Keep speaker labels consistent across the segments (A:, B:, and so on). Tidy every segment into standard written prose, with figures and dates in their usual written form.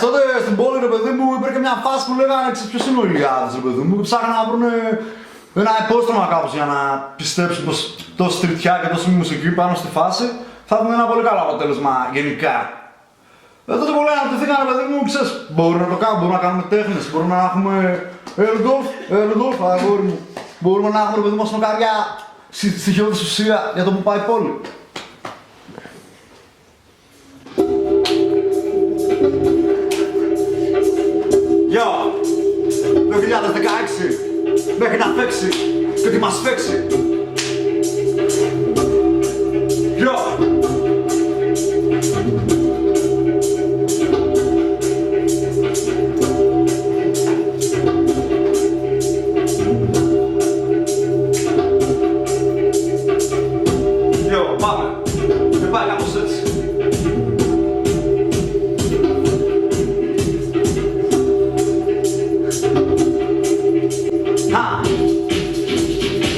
A: τότε στην πόλη, ρε παιδί μου, υπήρχε μια φάση που λέγανε ποιος είναι ο Ηλιάδης, ρε παιδί μου, και ψάχναν να βρουν ένα υπόστρωμα κάπως για να πιστέψουν πως τόση τριτιά και τόση μουσική πάνω στη φάση θα έχουν ένα πολύ καλό αποτέλεσμα γενικά. Τότε που λένε αναπτυχθήκανε, παιδί μου, ξέρεις, μπορούμε να το κάνουμε, μπορούμε να κάνουμε τέχνες, μπορούμε να έχουμε Ρουντόλφ, αγόρι μου, μπορούμε να έχουμε, παιδί μου, σνοκαριά στοιχειώδης ουσία για το που πάει η πόλη. Γεια! 2016 μέχρι να φέξει και τι μας φέξει. Γεια! Γεια, πάμε! Και πάει κάπως έτσι.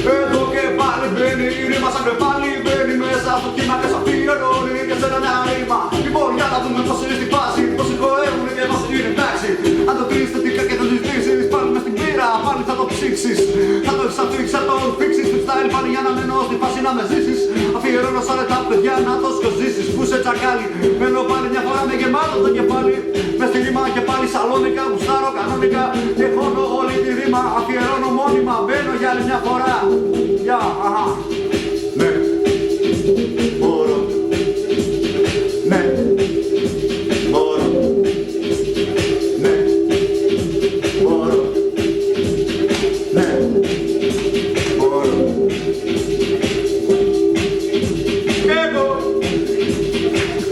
A: Εδώ και πάλι μπαίνει η ρήμα σαν κρεπάλι. Μπαίνει μέσα στο κύμα και σαν φιερώνει και σε ένα ρήμα. Λοιπόν, για να δούμε πως είναι στη φάση, πως συγχωρεύουν και πως είναι εντάξει. Αν το κρίνεις θετικά και το ζητήσεις, πάλι μες στην πύρα, πάλι θα το ψήξεις. Θα το εξαφήξεις, θα το φίξεις, freestyle πάλι για να μένω στη φάση να με ζήσεις. Αφιερώνω σαν τα παιδιά να το σκοζήσεις, που σε τσακάλι. Μένω πάλι μια φορά με γεμάτο το κεφάλι. Μες στη ρήμα και πάλι σαλόνικα, γουστάρω κανονικά. Και χώνω όλη τη ρήμα, αφιερώνω μόνιμα, μπαίνω για άλλη μια φορά. Γεια, αχα. Ναι, μπορώ. Ναι, μπορώ. Ναι, μπορώ. Ναι, μπορώ. Εγώ,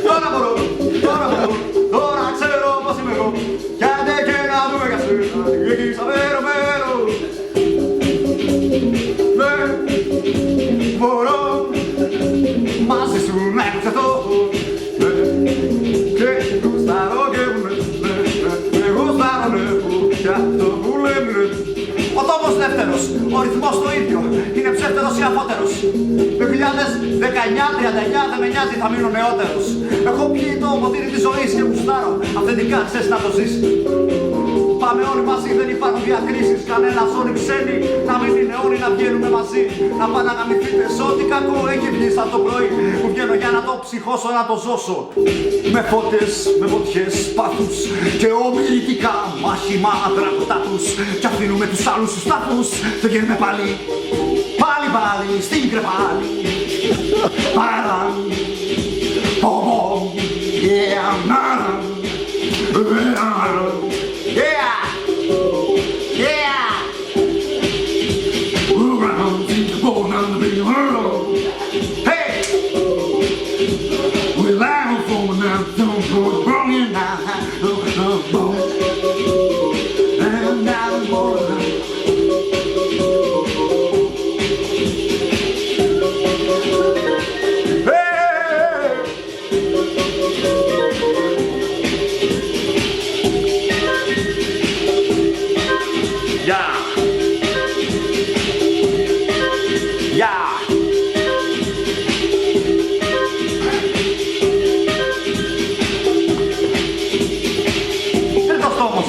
A: τώρα μπορώ, τώρα ξέρω πως είμαι εγώ. Κι άντε και να δούμε για σένα, εκεί σαν μέρο. Ναι, μπορώ μαζί σου να εξετώ. Ναι, και γουστάρω και ναι, γουστάρω ναι, κι αυτό που λέμε. Ο τόπος δεύτερος, ο ρυθμός το ίδιο, είναι ψεύτερος ή αφότερος. 2019-39 δεν με νοιάζει, θα μείνω νεότερος. Έχω πιει το ποτήρι της ζωής και γουστάρω, αυθεντικά ξέρεις να το ζεις. Πάμε όλοι μαζί, δεν υπάρχουν διακρίσεις. Κανένας όλοι ξένοι, να μην είναι όλοι να βγαίνουμε μαζί. Να πάνε να γαμηθείτε σε ό,τι κακό έχει βγει σαν το πρωί. Που βγαίνω για να το ψυχώσω, να το ζώσω. Με φώτες, με φωτιές, πάθους και ομιλητικά μάχημα αδράκοτα τους. Κι αφήνουμε τους άλλους τους τάφους. Και γίνουμε πάλι, πάλι στην κρεπάλι. Παραν, ποπο, yeah, yeah! Yeah! Around the bone on the big world. Hey! We're live for now, don't go wrong in now. And now more.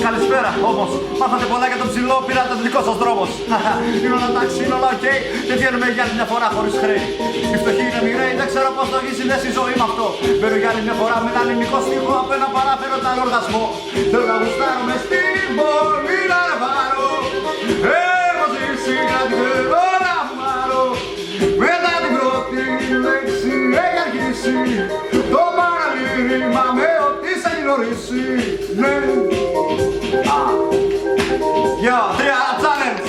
A: Καλησπέρα όμως, μάθατε πολλά για τον ψηλό, πήρατε το δικό σας δρόμος. Είναι όλα εντάξει, είναι όλα οκ και βγαίνουμε για άλλη μια φορά χωρίς χρέη. Οι φτωχοί είναι μοιραίοι, δεν ξέρω πώς το έχει συνδέσει η ζωή με αυτό. Μπαίνω για άλλη μια φορά με έναν ελληνικό στίχο από ένα παράφερο τα οργασμό. Θέλω να γουστάρω μες στην πόλη να ρεβάρω. Έχω ζήσει κάτι θέλω να φουμάρω. Μετά την πρώτη λέξη έχει αρχίσει το παραλήρημα με ό,τι σε γνωρίσει. Ναι. Yo, 3 challenge!